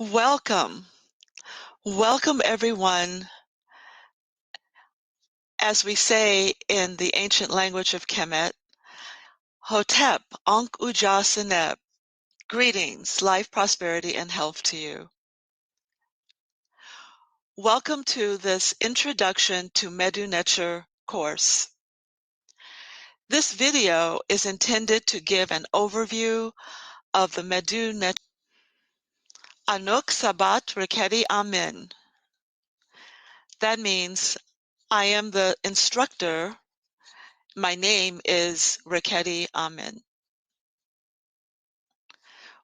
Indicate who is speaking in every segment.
Speaker 1: Welcome. Welcome everyone. As we say in the ancient language of Kemet, Hotep, Ankh Uja Seneb. Greetings, life, prosperity, and health to you. Welcome to this Introduction to Mdu Ntr course. This video is intended to give an overview of the Mdu Ntr. Anuk Sabat Rkhty Amen. That means I am the instructor. My name is Rkhty Amen.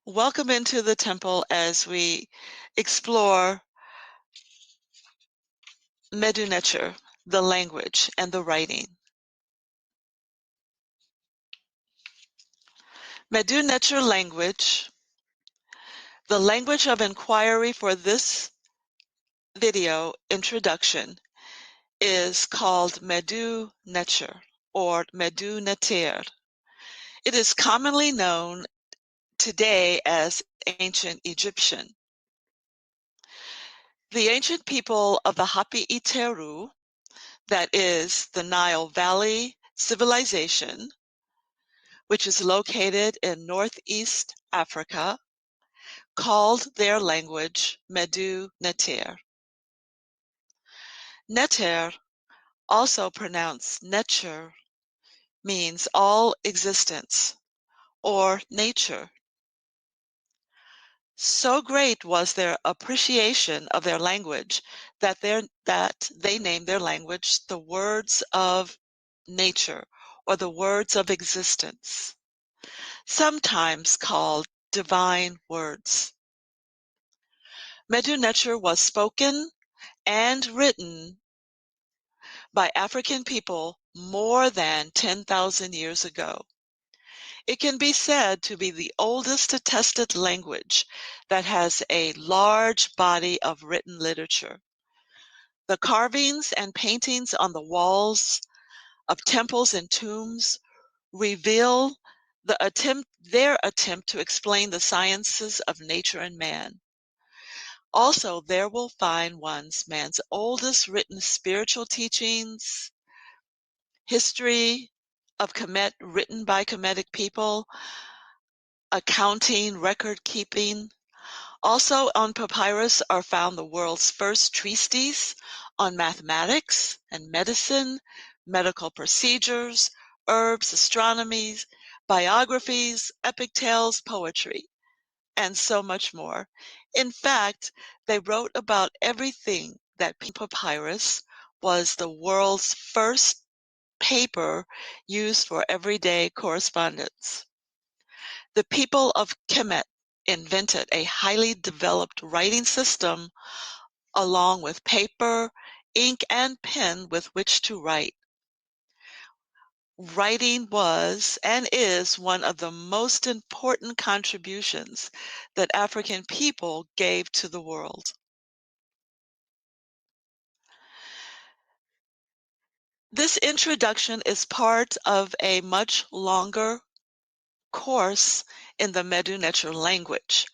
Speaker 1: Welcome into the temple as we explore Mdu Ntr, the language and the writing. Mdu Ntr language. The language of inquiry for this video introduction is called Mdu Ntr or Mdu Ntr. It is commonly known today as Ancient Egyptian. The ancient people of the Hapi Iteru, that is the Nile Valley civilization, which is located in Northeast Africa, called their language Mdu Ntr. Ntr, also pronounced Netcher, means all existence or nature. So great was their appreciation of their language that they named their language the words of nature or the words of existence, sometimes called divine words. Mdu Ntr was spoken and written by African people more than 10,000 years ago. It can be said to be the oldest attested language that has a large body of written literature. The carvings and paintings on the walls of temples and tombs reveal their attempt to explain the sciences of nature and man. Also, there will find man's oldest written spiritual teachings, history of Kemet written by Kemetic people, accounting, record keeping. Also on papyrus are found the world's first treatises on mathematics and medicine, medical procedures, herbs, astronomy, biographies, epic tales, poetry, and so much more. In fact, they wrote about everything that papyrus was the world's first paper used for everyday correspondence. The people of Kemet invented a highly developed writing system along with paper, ink, and pen with which to write. Writing was and is one of the most important contributions that African people gave to the world. This introduction is part of a much longer course in the Mdu Ntr language,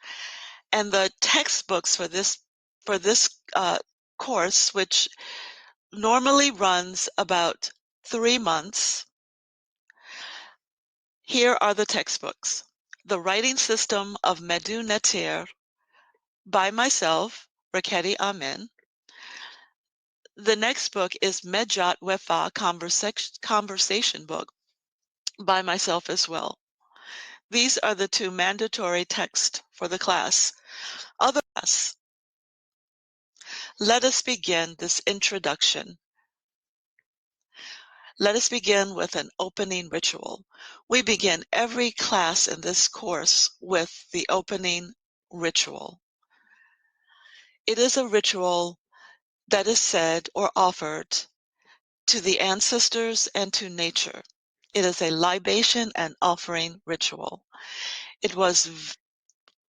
Speaker 1: and the textbooks for this course, which normally runs about 3 months. Here are the textbooks. The Writing System of Mdu Ntr by myself, Rkhty Amen. The next book is Mejat Wefa Conversation Book by myself as well. These are the 2 mandatory texts for the class. Let us begin this introduction. Let us begin with an opening ritual. We begin every class in this course with the opening ritual. It is a ritual that is said or offered to the ancestors and to nature. It is a libation and offering ritual. It was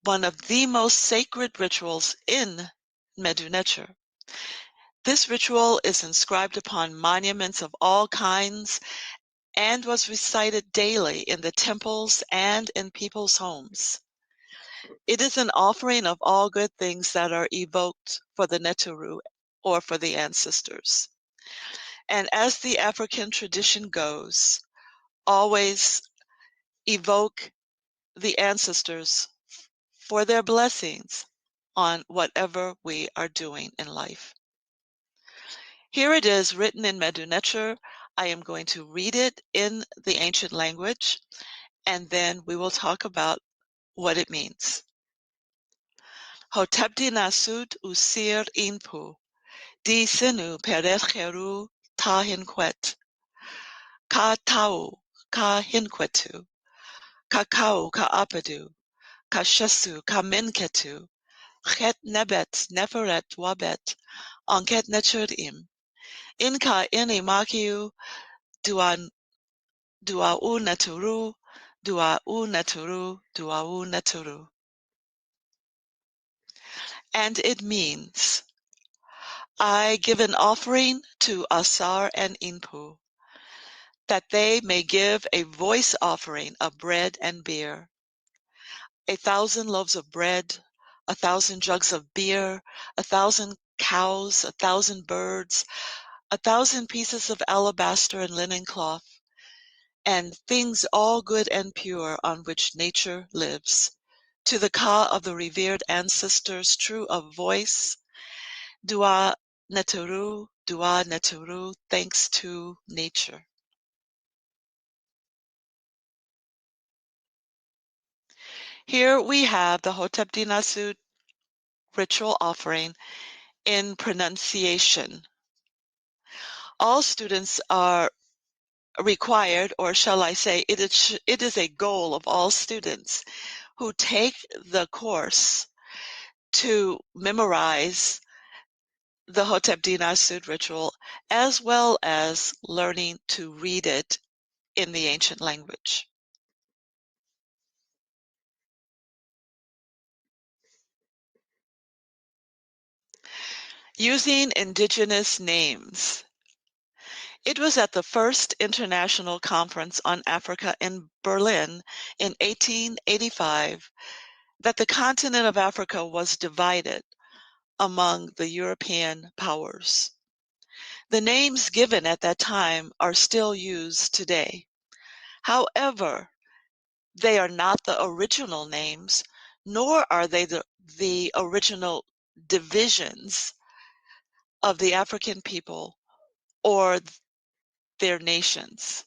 Speaker 1: one of the most sacred rituals in Mdu Ntr. This ritual is inscribed upon monuments of all kinds and was recited daily in the temples and in people's homes. It is an offering of all good things that are evoked for the Neturu, or for the ancestors. And as the African tradition goes, always evoke the ancestors for their blessings on whatever we are doing in life. Here it is written in Mdu Ntr. I am going to read it in the ancient language, and then we will talk about what it means. Hotepti nasut usir inpu, di sinu perecheru ta hinquet, ka tau ka hinquetu, ka kau ka apadu, ka shesu ka minketu, chet nebet neferet wabet, anket nechurim, inka ini makiu duau naturu, duau naturu, duau naturu. And it means, I give an offering to Asar and Inpu, that they may give a voice offering of bread and beer, 1,000 loaves of bread, 1,000 jugs of beer, 1,000 cows, 1,000 birds, 1,000 pieces of alabaster and linen cloth, and things all good and pure on which nature lives. To the Ka of the revered ancestors, true of voice, Dua Neturu, thanks to nature. Here we have the Hotepti Nasut ritual offering in pronunciation. All students are required, or shall I say, it is a goal of all students who take the course to memorize the Hotepti Nasut ritual, as well as learning to read it in the ancient language. Using indigenous names. It was at the first International Conference on Africa in Berlin in 1885 that the continent of Africa was divided among the European powers. The names given at that time are still used today. However, they are not the original names, nor are they the original divisions of the African people or their nations.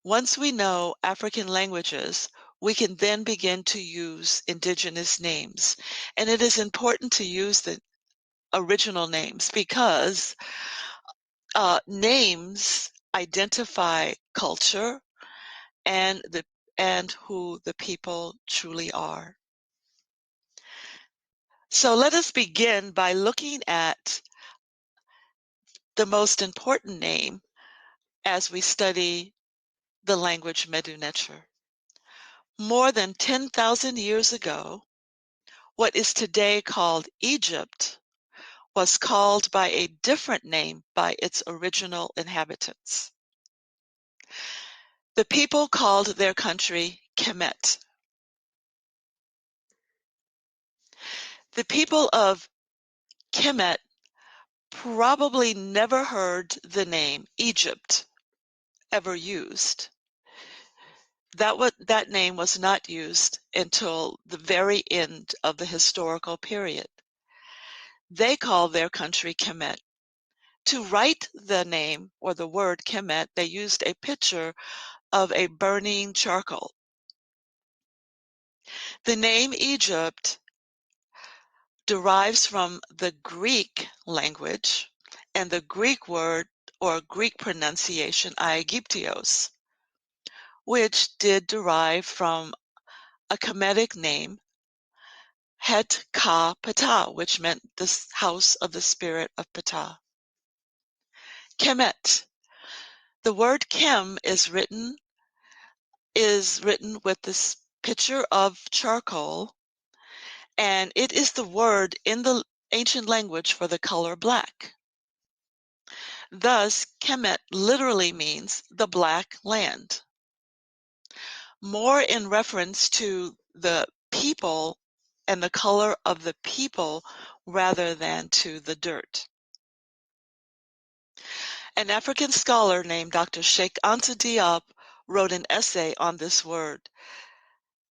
Speaker 1: Once we know African languages, we can then begin to use indigenous names. And it is important to use the original names because names identify culture and who the people truly are. So let us begin by looking at the most important name as we study the language Mdu Ntr. More than 10,000 years ago, what is today called Egypt was called by a different name by its original inhabitants. The people called their country Kemet. The people of Kemet probably never heard the name Egypt ever used. That name was not used until the very end of the historical period. They called their country Kemet. To write the name or the word Kemet, they used a picture of a burning charcoal. The name Egypt derives from the Greek language and the Greek word or Greek pronunciation Aegyptios, which did derive from a Kemetic name, Het Ka Ptah, which meant the house of the spirit of Ptah. Kemet. The word Kem is written with this picture of charcoal, and it is the word in the ancient language for the color black. Thus, Kemet literally means the black land. More in reference to the people and the color of the people rather than to the dirt. An African scholar named Dr. Cheik Anta Diop wrote an essay on this word,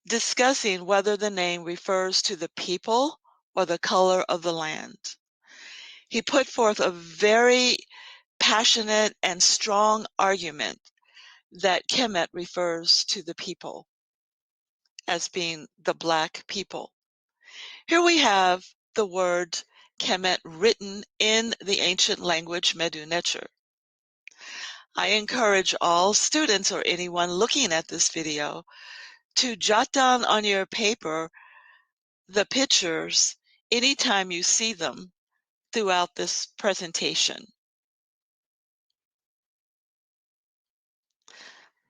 Speaker 1: discussing whether the name refers to the people or the color of the land. He put forth a very passionate and strong argument that Kemet refers to the people as being the black people. Here we have the word Kemet written in the ancient language Mdu Ntr. I encourage all students or anyone looking at this video to jot down on your paper the pictures anytime you see them throughout this presentation.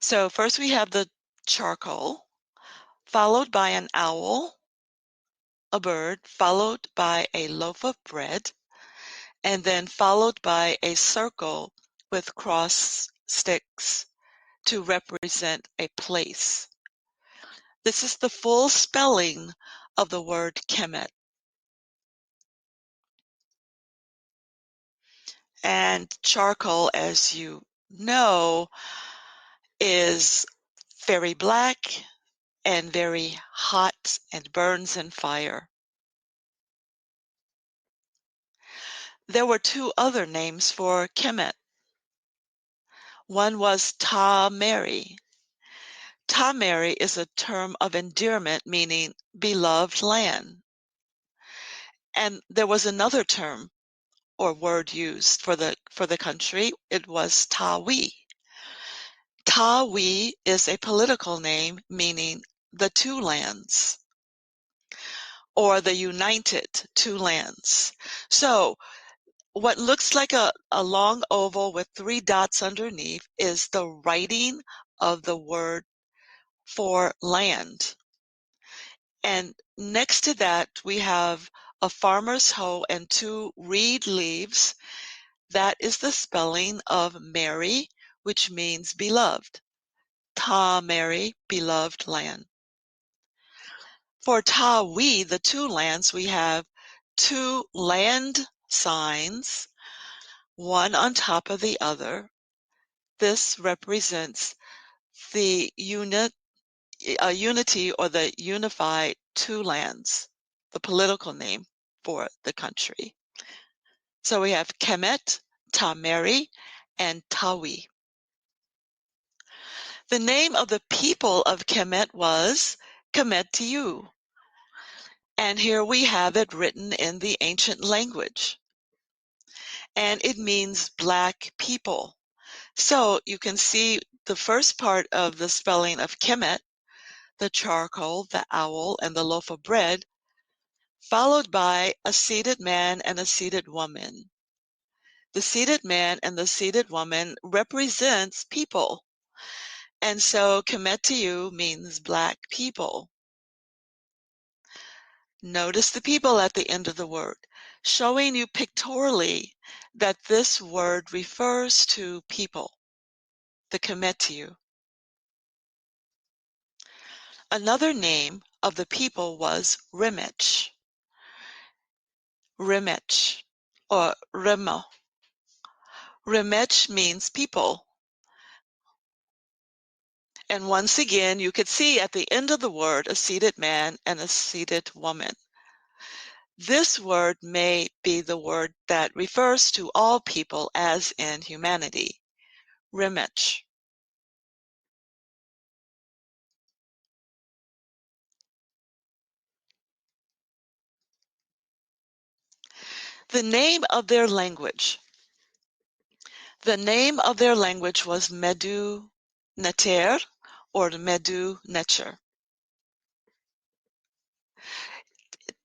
Speaker 1: So first we have the charcoal, followed by an owl, a bird, followed by a loaf of bread, and then followed by a circle with cross sticks to represent a place. This is the full spelling of the word Kemet. And charcoal, as you know, is very black and very hot and burns in fire. There were two other names for Kemet. One was Ta Mary. Ta Mary is a term of endearment meaning beloved land. And there was another term or word used for the country. It was Tawi. Tawi is a political name meaning the two lands or the united two lands. So what looks like a long oval with 3 dots underneath is the writing of the word for land. And next to that, we have a farmer's hoe and 2 reed leaves. That is the spelling of Mary, which means beloved. Ta Mary, beloved land. For Tawi, the two lands, we have 2 land signs, one on top of the other. This represents the unity or the unified two lands, the political name for the country. So we have Kemet, Ta Mary, and Tawi. The name of the people of Kemet was Medew, and here we have it written in the ancient language, and it means black people. So you can see the first part of the spelling of Kemet, the charcoal, the owl, and the loaf of bread, followed by a seated man and a seated woman. The seated man and the seated woman represents people. And so Kemetu means black people. Notice the people at the end of the word, showing you pictorially that this word refers to people, the Kemetu. Another name of the people was Rimich. Rimich, or Remo. Rimich means people. And once again, you could see at the end of the word a seated man and a seated woman. This word may be the word that refers to all people as in humanity. Rimich. The name of their language. The name of their language was Mdu Ntr or Mdu Ntr.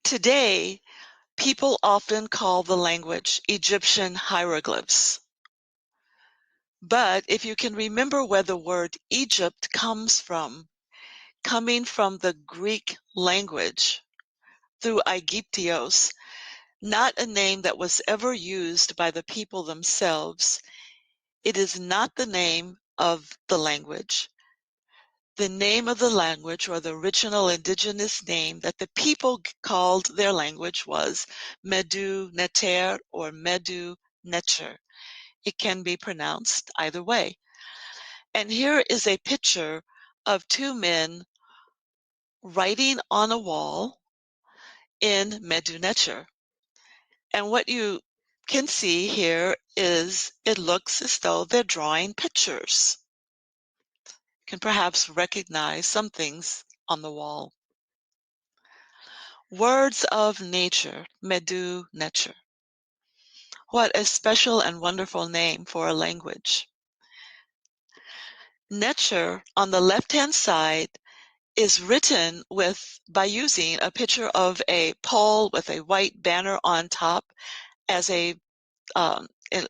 Speaker 1: Today, people often call the language Egyptian hieroglyphs. But if you can remember where the word Egypt comes from, coming from the Greek language through Aegyptios, not a name that was ever used by the people themselves. It is not the name of the language. the name of the language or the original indigenous name that the people called their language was Mdu Ntr or Mdu Ntr. It can be pronounced either way. And here is a picture of two men writing on a wall in Mdu Ntr. And what you can see here is it looks as though they're drawing pictures. You can perhaps recognize some things on the wall. Words of nature, Mdu Ntr. What a special and wonderful name for a language. Ntr on the left-hand side is written by using a picture of a pole with a white banner on top as a,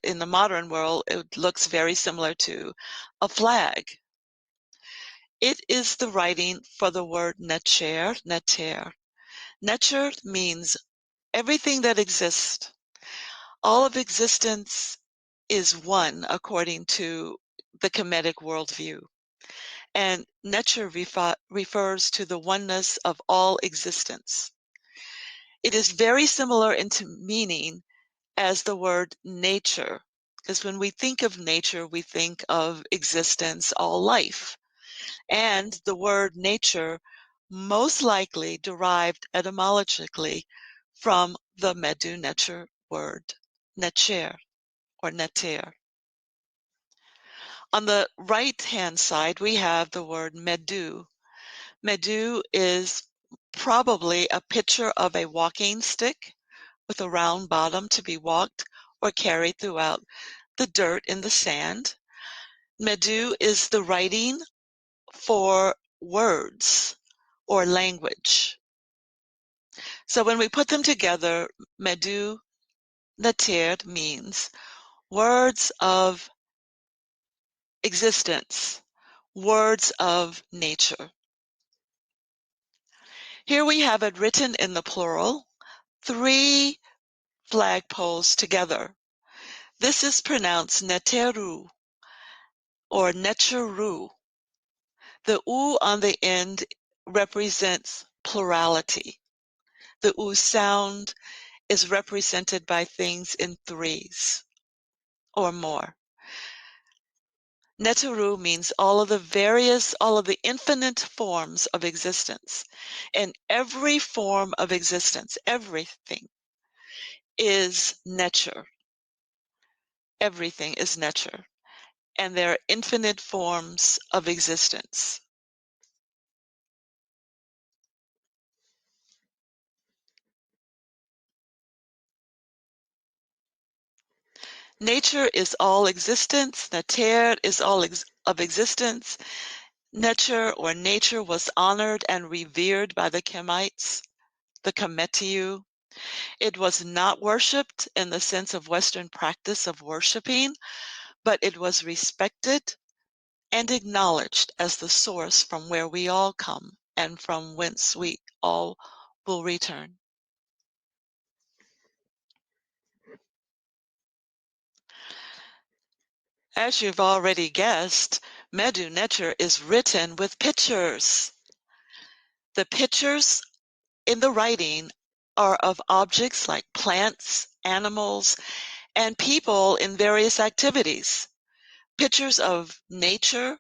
Speaker 1: in the modern world, it looks very similar to a flag. It is the writing for the word Ntr, Ntr. Ntr means everything that exists. All of existence is one according to the Kemetic worldview. And Ntr refers to the oneness of all existence. It is very similar into meaning as the word nature, because when we think of nature, we think of existence, all life. And the word nature most likely derived etymologically from the Mdu Ntr word, Ntr or Ntr. On the right-hand side, we have the word Medu. Medu is probably a picture of a walking stick with a round bottom to be walked or carried throughout the dirt in the sand. Medu is the writing for words or language. So when we put them together, Mdu Ntr means words of existence, words of nature. Here we have it written in the plural, 3 flagpoles together. This is pronounced Neteru or Netcheru. The U on the end represents plurality. The U sound is represented by things in threes or more. Neteru means all of the infinite forms of existence. And every form of existence, everything, is nature. Everything is nature. And there are infinite forms of existence. Nature is all existence. Nater is all of existence. Nature or nature was honored and revered by the Kemites, the Kemetiu. It was not worshipped in the sense of Western practice of worshiping, but it was respected and acknowledged as the source from where we all come and from whence we all will return. As you've already guessed, Mdu Ntr is written with pictures. The pictures in the writing are of objects like plants, animals, and people in various activities. Pictures of nature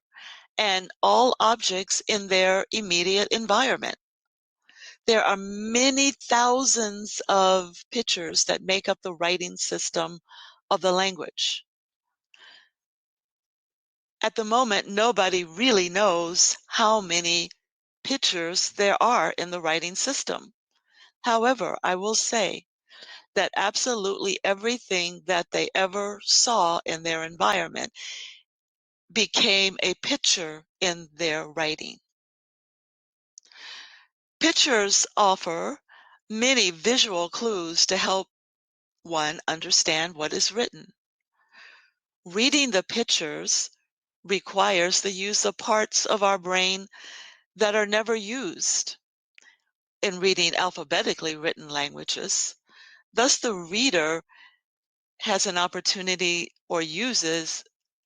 Speaker 1: and all objects in their immediate environment. There are many thousands of pictures that make up the writing system of the language. At the moment, nobody really knows how many pictures there are in the writing system. However, I will say that absolutely everything that they ever saw in their environment became a picture in their writing. Pictures offer many visual clues to help one understand what is written. Reading the pictures requires the use of parts of our brain that are never used in reading alphabetically written languages. Thus, the reader has an opportunity or uses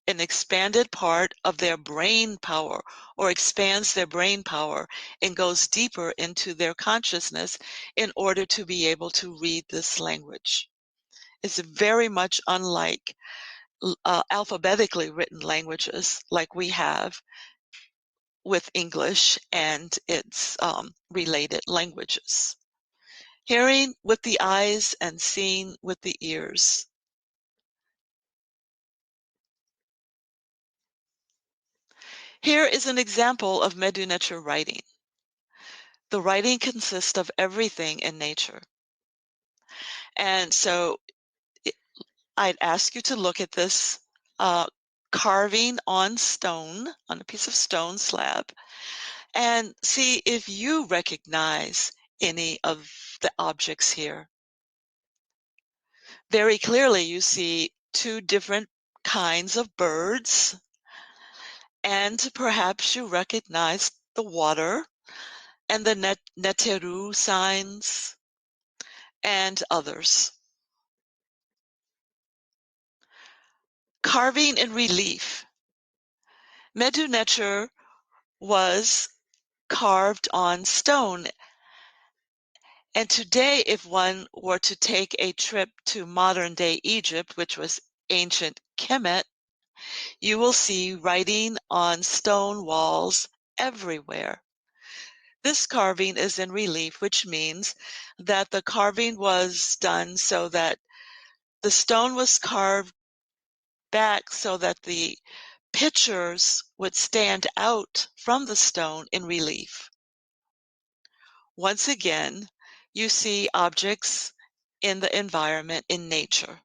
Speaker 1: an expanded part of their brain power, or expands their brain power and goes deeper into their consciousness in order to be able to read this language. It's very much unlike alphabetically written languages like we have with English and its related languages. Hearing with the eyes and seeing with the ears. Here is an example of Mdu Ntr writing. The writing consists of everything in nature. And so I'd ask you to look at this carving on stone, on a piece of stone slab, and see if you recognize any of the objects here. Very clearly, you see two different kinds of birds, and perhaps you recognize the water and the Neteru signs and others. Carving in relief. Mdu Ntr was carved on stone, and today if one were to take a trip to modern-day Egypt, which was ancient Kemet, you will see writing on stone walls everywhere. This carving is in relief, which means that the carving was done so that the stone was carved back so that the pictures would stand out from the stone in relief. Once again, you see objects in the environment in nature.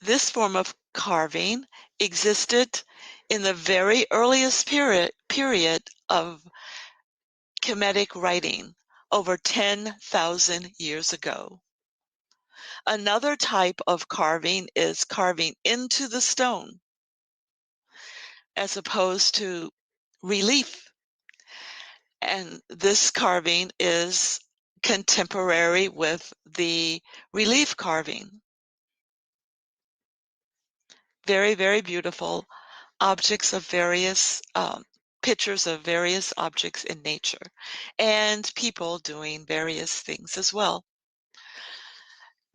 Speaker 1: This form of carving existed in the very earliest period of Kemetic writing, over 10,000 years ago. Another type of carving is carving into the stone, as opposed to relief. And this carving is contemporary with the relief carving. Very, very beautiful objects of various, pictures of various objects in nature, and people doing various things as well.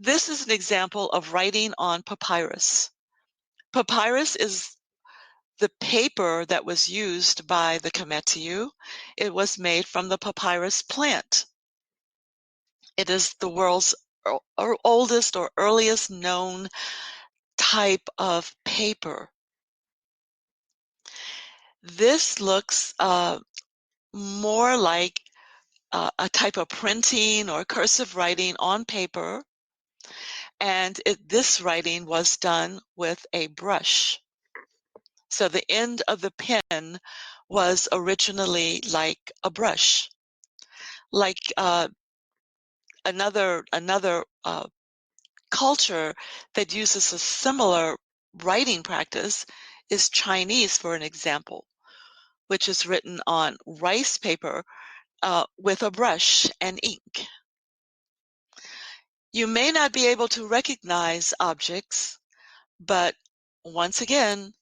Speaker 1: This is an example of writing on papyrus. Papyrus is the paper that was used by the Medew. It was made from the papyrus plant. It is the world's oldest or earliest known type of paper. This looks more like a type of printing or cursive writing on paper, and this writing was done with a brush. So the end of the pen was originally like a brush. Like another culture that uses a similar writing practice is Chinese, for an example, which is written on rice paper with a brush and ink. You may not be able to recognize objects, but once again,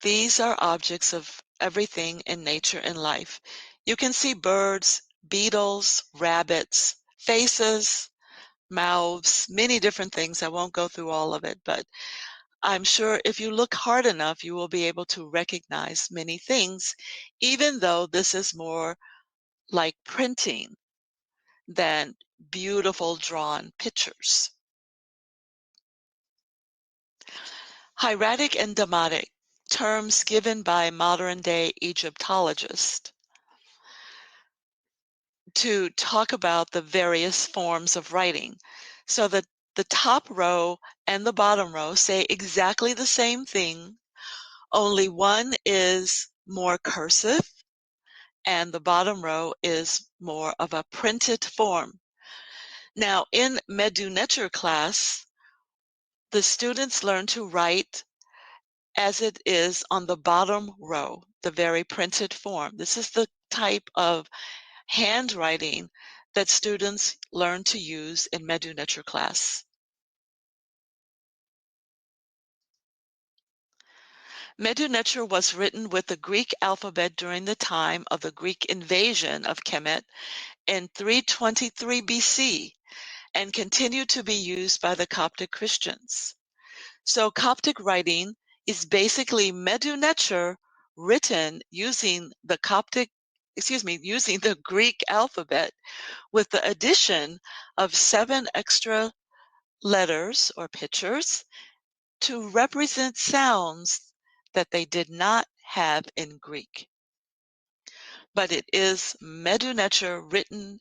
Speaker 1: these are objects of everything in nature and life. You can see birds, beetles, rabbits, faces, mouths, many different things. I won't go through all of it, but I'm sure if you look hard enough, you will be able to recognize many things, even though this is more like printing than beautiful drawn pictures. Hieratic and Demotic, terms given by modern-day Egyptologists to talk about the various forms of writing. So that the top row and the bottom row say exactly the same thing, only one is more cursive and the bottom row is more of a printed form. Now, in Mdu Ntr class, the students learn to write as it is on the bottom row, the very printed form. This is the type of handwriting that students learn to use in Mdu Ntr class. Mdu Ntr was written with the Greek alphabet during the time of the Greek invasion of Kemet in 323 BC and continued to be used by the Coptic Christians. So Coptic writing is basically Mdu Ntr written using the using the Greek alphabet with the addition of 7 extra letters or pictures to represent sounds that they did not have in Greek. But it is Mdu Ntr written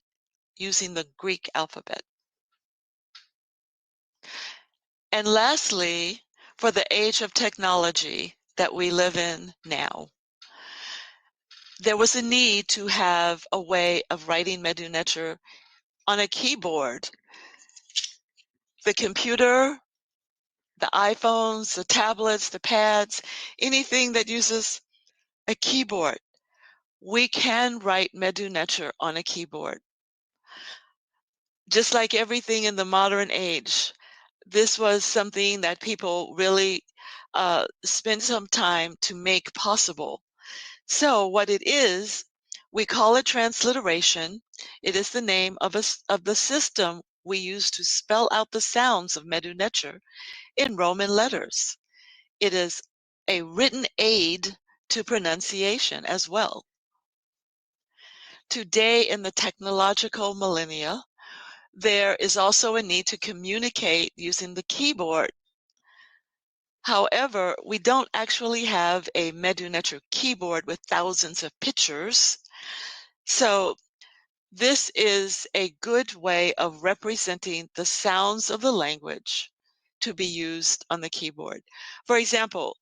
Speaker 1: using the Greek alphabet. And lastly, for the age of technology that we live in now, there was a need to have a way of writing Mdu Ntr on a keyboard. The computer, the iPhones, the tablets, the pads, anything that uses a keyboard, we can write Mdu Ntr on a keyboard. Just like everything in the modern age, this was something that people really spent some time to make possible. So what it is, we call it transliteration. It is the name of the system we use to spell out the sounds of Mdu Ntr in Roman letters. It is a written aid to pronunciation as well. Today in the technological millennia, there is also a need to communicate using the keyboard. However, we don't actually have a Mdu Ntr keyboard with thousands of pictures. So this is a good way of representing the sounds of the language to be used on the keyboard. For example,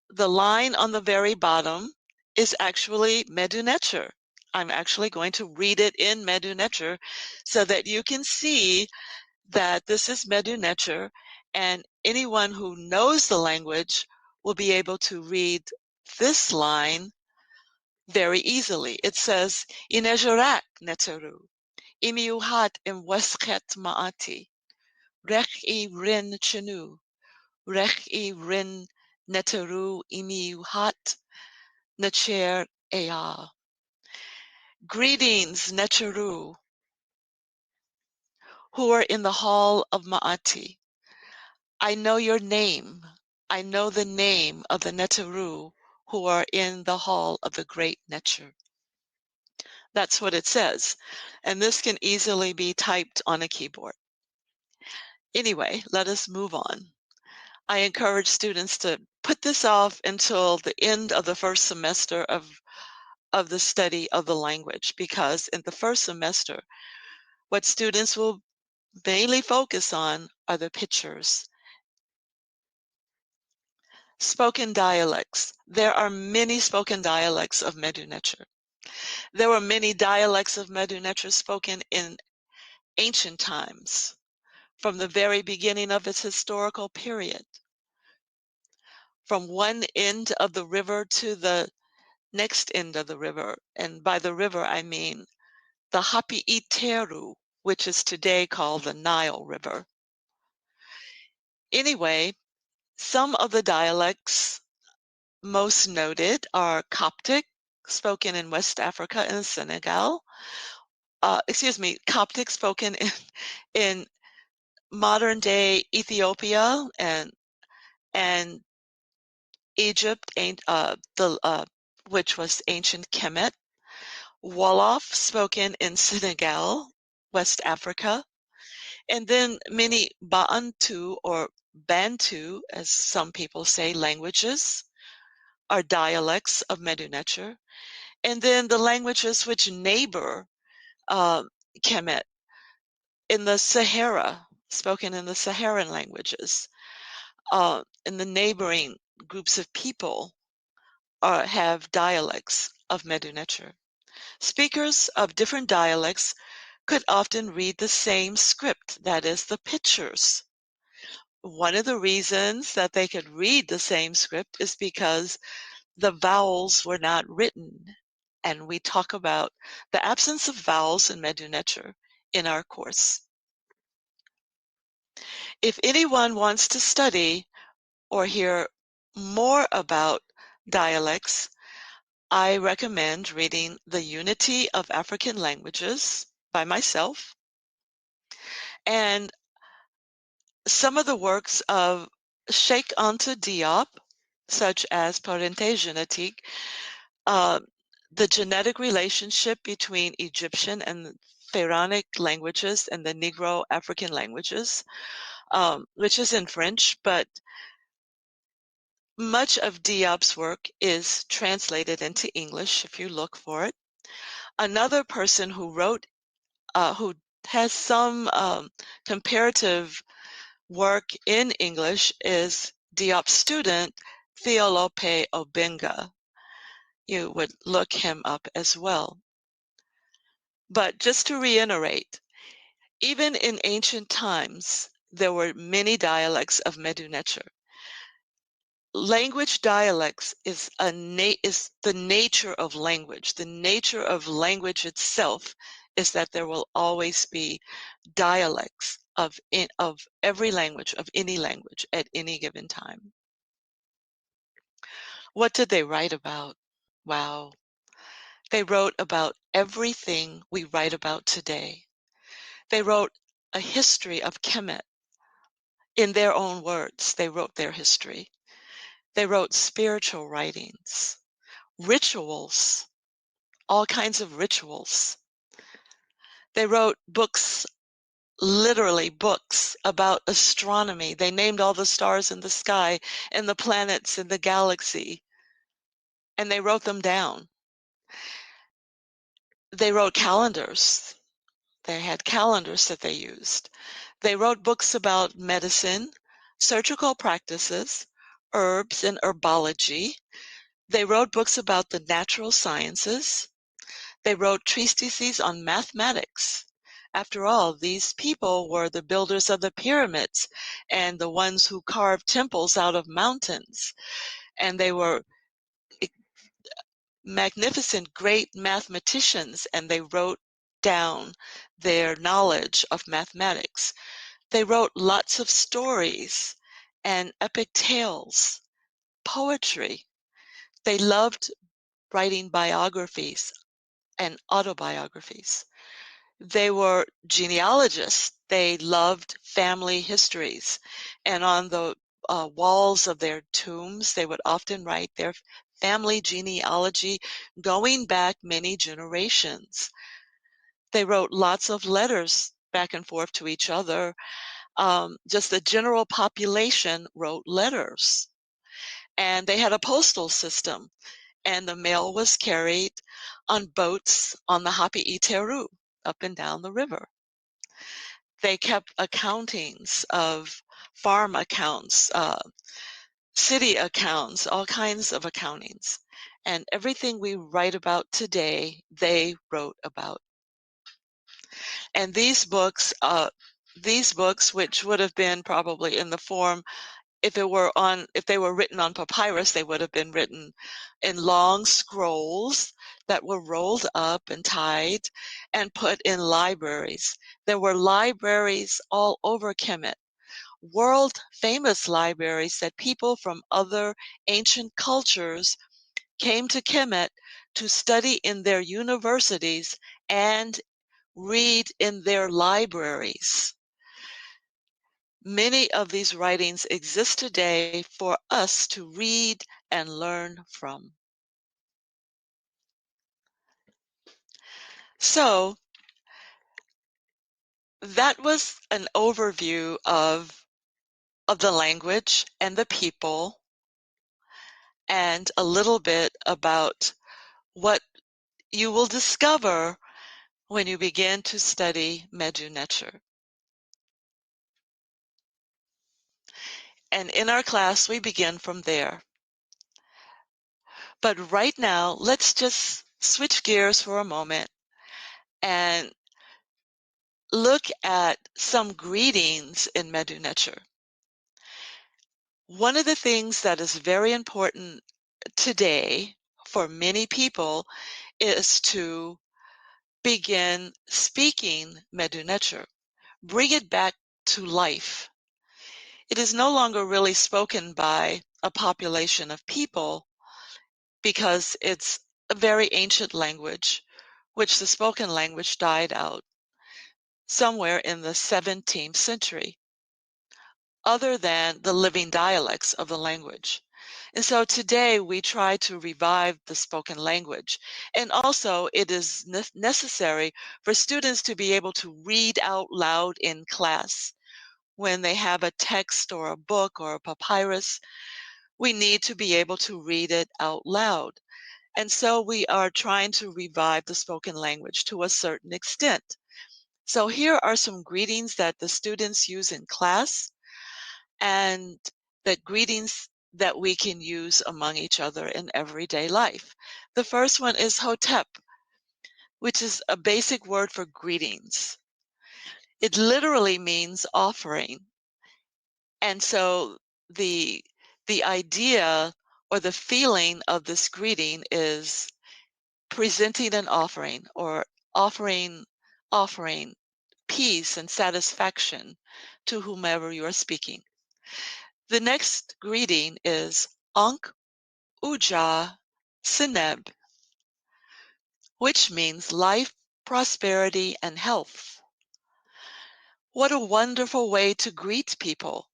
Speaker 1: the line on the very bottom is actually Mdu Ntr. I'm actually going to read it in Mdu Ntr so that you can see that this is Mdu Ntr, and anyone who knows the language will be able to read this line very easily. It says, Inejarak neteru, imiuhat im weskhet maati, Rkhty rin chenu, Rkhty rin neteru imiuhat Nacher Ea. Greetings, Neteru, who are in the hall of Maati. I know your name. I know the name of the Neteru who are in the hall of the great Netcher. That's what it says. And this can easily be typed on a keyboard. Anyway, let us move on. I encourage students to put this off until the end of the first semester of the study of the language, because in the first semester, what students will mainly focus on are the pictures. Spoken dialects. There are many spoken dialects of Mdu Ntr. There were many dialects of Mdu Ntr spoken in ancient times, from the very beginning of its historical period. From one end of the river to the next end of the river, and by the river I mean the Rkhty Amen, which is today called the Nile River. Anyway, some of the dialects most noted are Coptic, spoken in West Africa and Senegal. Coptic spoken in modern-day Ethiopia and Egypt, which was ancient Kemet. Wolof, spoken in Senegal, West Africa. And then many Bantu, or Bantu, as some people say, languages are dialects of Mdu Ntr. And then the languages which neighbor Kemet in the Sahara, spoken in the Saharan languages, in the neighboring groups of people have dialects of Mdu Ntr. Speakers of different dialects could often read the same script, that is, the pictures. One of the reasons that they could read the same script is because the vowels were not written. And we talk about the absence of vowels in Mdu Ntr in our course. If anyone wants to study or hear more about dialects, I recommend reading The Unity of African Languages by myself, and some of the works of Cheik Anta Diop, such as Parenté Génétique, the genetic relationship between Egyptian and Pharaonic languages and the Negro African languages, which is in French, but much of Diop's work is translated into English if you look for it. Another person who wrote, who has some comparative work in English is Diop's student, Theolope Obenga. You would look him up as well. But just to reiterate, even in ancient times, there were many dialects of Medu Ntr. Language dialects is the nature of language. The nature of language itself is that there will always be dialects of every language, of any language at any given time. What did they write about? Wow. They wrote about everything we write about today. They wrote a history of Kemet. In their own words, they wrote their history. They wrote spiritual writings, rituals, all kinds of rituals. They wrote books, literally books, about astronomy. They named all the stars in the sky and the planets in the galaxy, and they wrote them down. They wrote calendars. They had calendars that they used. They wrote books about medicine, surgical practices, herbs and herbology. They wrote books about the natural sciences. They wrote treatises on mathematics. After all, these people were the builders of the pyramids and the ones who carved temples out of mountains. And they were magnificent, great mathematicians, and they wrote down their knowledge of mathematics. They wrote lots of stories and epic tales, poetry. They loved writing biographies and autobiographies. They were genealogists. They loved family histories. And on the walls of their tombs, they would often write their family genealogy going back many generations. They wrote lots of letters back and forth to each other. Just the general population wrote letters. And they had a postal system, and the mail was carried on boats on the Rkhty Amen up and down the river. They kept accountings of farm accounts, city accounts, all kinds of accountings. And everything we write about today, they wrote about. And these books, which would have been probably in the form, if they were written on papyrus, they would have been written in long scrolls that were rolled up and tied and put in libraries. There were libraries all over Kemet, world famous libraries that people from other ancient cultures came to Kemet to study in their universities and read in their libraries. Many of these writings exist today for us to read and learn from. So that was an overview of the language and the people, and a little bit about what you will discover when you begin to study Mdu Ntr. And in our class, we begin from there. But right now, let's just switch gears for a moment and look at some greetings in Mdu Ntr. One of the things that is very important today for many people is to begin speaking Mdu Ntr. Bring it back to life. It is no longer really spoken by a population of people because it's a very ancient language, which the spoken language died out somewhere in the 17th century, other than the living dialects of the language. And so today we try to revive the spoken language. And also it is necessary for students to be able to read out loud in class. When they have a text or a book or a papyrus, we need to be able to read it out loud. And so we are trying to revive the spoken language to a certain extent. So here are some greetings that the students use in class and the greetings that we can use among each other in everyday life. The first one is Hotep, which is a basic word for greetings. It literally means offering. And so the idea or the feeling of this greeting is presenting an offering or offering peace and satisfaction to whomever you are speaking. The next greeting is Ankh Uja Sineb, which means life, prosperity, and health. What a wonderful way to greet people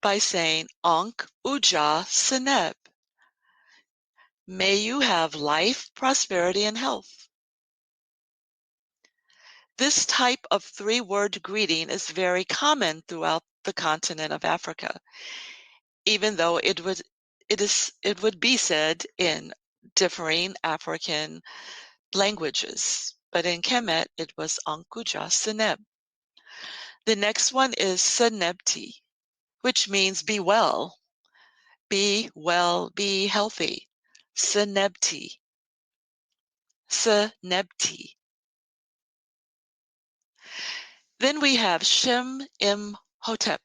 Speaker 1: by saying Ankh Uja Sineb. May you have life, prosperity, and health. This type of three-word greeting is very common throughout the continent of Africa, even though it would be said in differing African languages. But in Kemet, it was Ankuja Seneb. The next one is Senebti, which means be well, be healthy. Senebti, Senebti. Then we have Shem Im Hotep.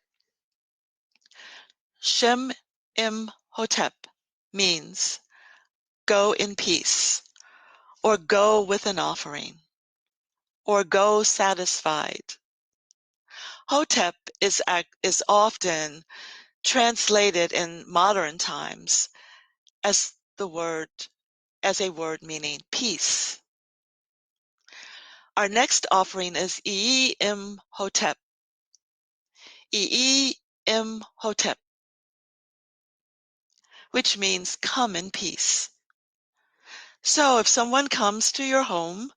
Speaker 1: Shem Im Hotep means go in peace, or go with an offering, or go satisfied. Hotep is often translated in modern times as a word meaning peace. Our next offering is Ii Im Hotep. Ii Im Hotep, which means come in peace. So if someone comes to your home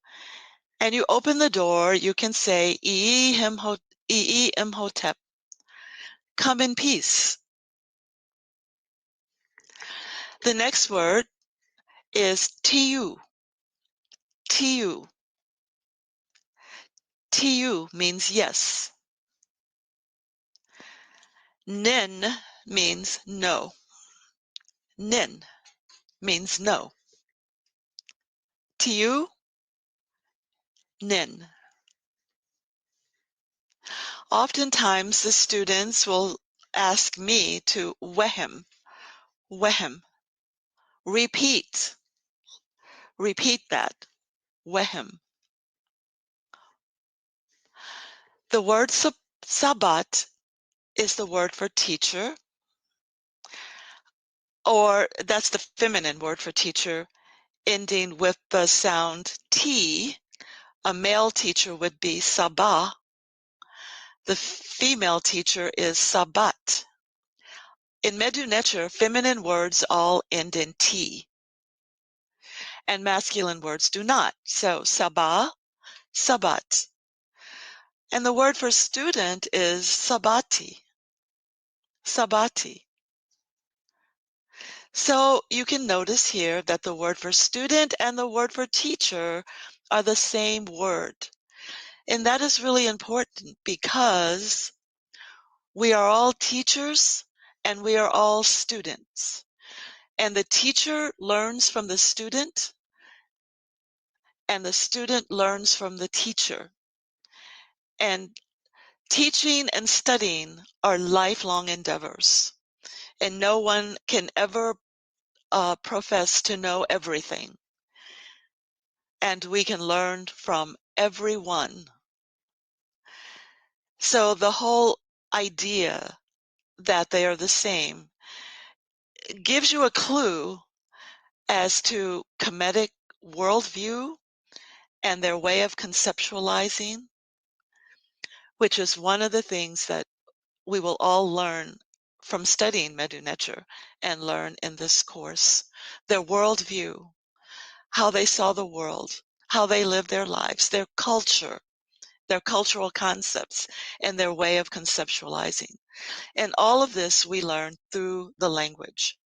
Speaker 1: and you open the door, you can say Ii Im Hotep, come in peace. The next word is Tiu. Tiu. Tiu means yes. Nin means no. Nin means no. Tiu, nin. Oftentimes the students will ask me to wehem, repeat that, wehem. The word sabat is the word for teacher, or that's the feminine word for teacher, ending with the sound T. A male teacher would be sabah. The female teacher is sabat. In Mdu Ntr, feminine words all end in T, and masculine words do not. So sabah, sabat. And the word for student is sabati, sabati. So you can notice here that the word for student and the word for teacher are the same word. And that is really important because we are all teachers and we are all students. And the teacher learns from the student and the student learns from the teacher. And teaching and studying are lifelong endeavors. And no one can ever profess to know everything. And we can learn from everyone. So the whole idea that they are the same. It gives you a clue as to Kemetic worldview and their way of conceptualizing, which is one of the things that we will all learn from studying Mdu Ntr and learn in this course. Their worldview, how they saw the world, how they lived their lives, their culture, their cultural concepts, and their way of conceptualizing. And all of this we learn through the language.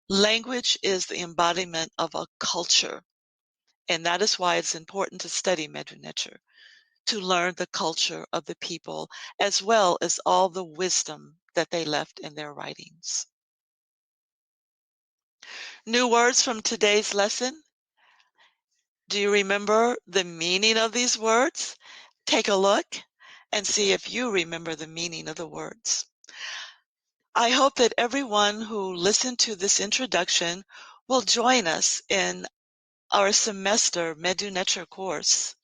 Speaker 1: Language is the embodiment of a culture, and that is why it's important to study Mdu Ntr, to learn the culture of the people, as well as all the wisdom that they left in their writings. New words from today's lesson. Do you remember the meaning of these words? Take a look and see if you remember the meaning of the words. I hope that everyone who listened to this introduction will join us in our semester Mdu Ntr course.